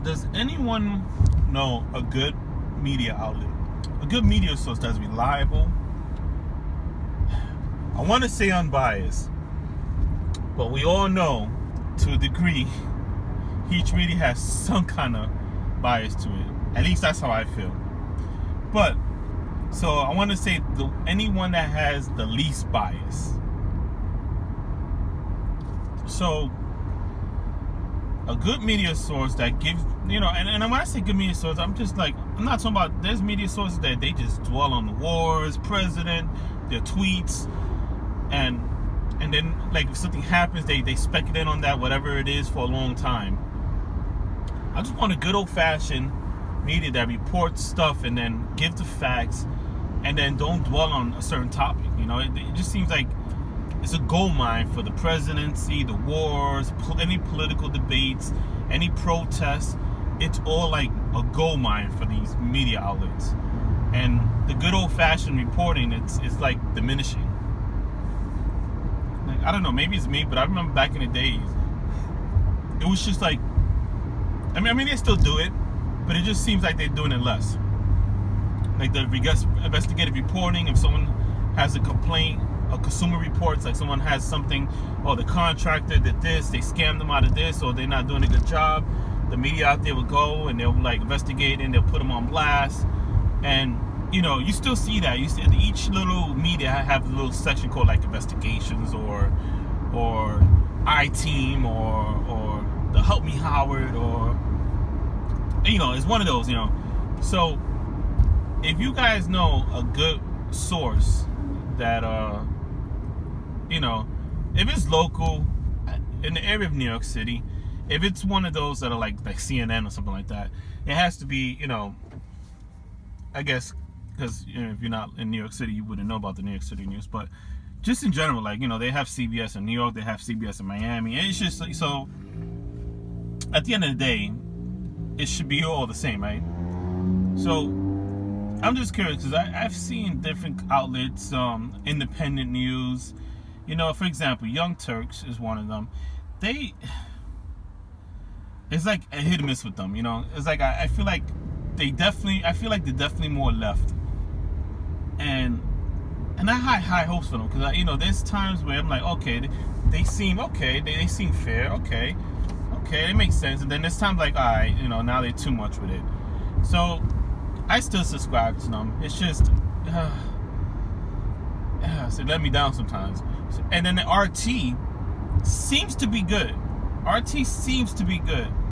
does anyone know a good media outlet? A good media source that's reliable? I want to say unbiased, but we all know to a degree each media has some kind of bias to it. At least that's how I feel. But so I want to say anyone that has the least bias. So a good media source that gives, and when I say good media source, I'm not talking about, there's media sources that they just dwell on the wars, president, their tweets, and then like if something happens, they speculate on that, whatever it is, for a long time. I just want a good old-fashioned media that reports stuff and then give the facts, and then don't dwell on a certain topic. It just seems like it's a gold mine for the presidency, the wars, any political debates, any protests. It's all like a gold mine for these media outlets. And the good old-fashioned reporting, it's like diminishing. Like, I don't know, maybe it's me, but I remember back in the days, it was just like, I mean, they still do it, but it just seems like they're doing it less. Like the investigative reporting, if someone has a complaint, or consumer reports, like someone has something, or the contractor did this, they scammed them out of this, or they're not doing a good job, the media out there will go and they'll like investigate and they'll put them on blast. And you still see that. You see each little media have a little section called like investigations or I-Team or the Help Me Howard, or it's one of those. So if you guys know a good source that if it's local in the area of New York City, if it's one of those that are like CNN or something like that, it has to be, I guess, because if you're not in New York City, you wouldn't know about the New York City news. But just in general, like, they have CBS in New York, they have CBS in Miami, and it's just like, so at the end of the day, it should be all the same, right? So I'm just curious because I've seen different outlets, independent news. For example, Young Turks is one of them. It's like a hit or miss with them. It's like I feel like they're definitely more left, and I had high hopes for them because there's times where I'm like, okay, they seem okay, they seem fair, okay, it makes sense, and then there's times like, all right, now they're too much with it. So I still subscribe to them. It's just, so it let me down sometimes. And then the RT seems to be good. RT seems to be good.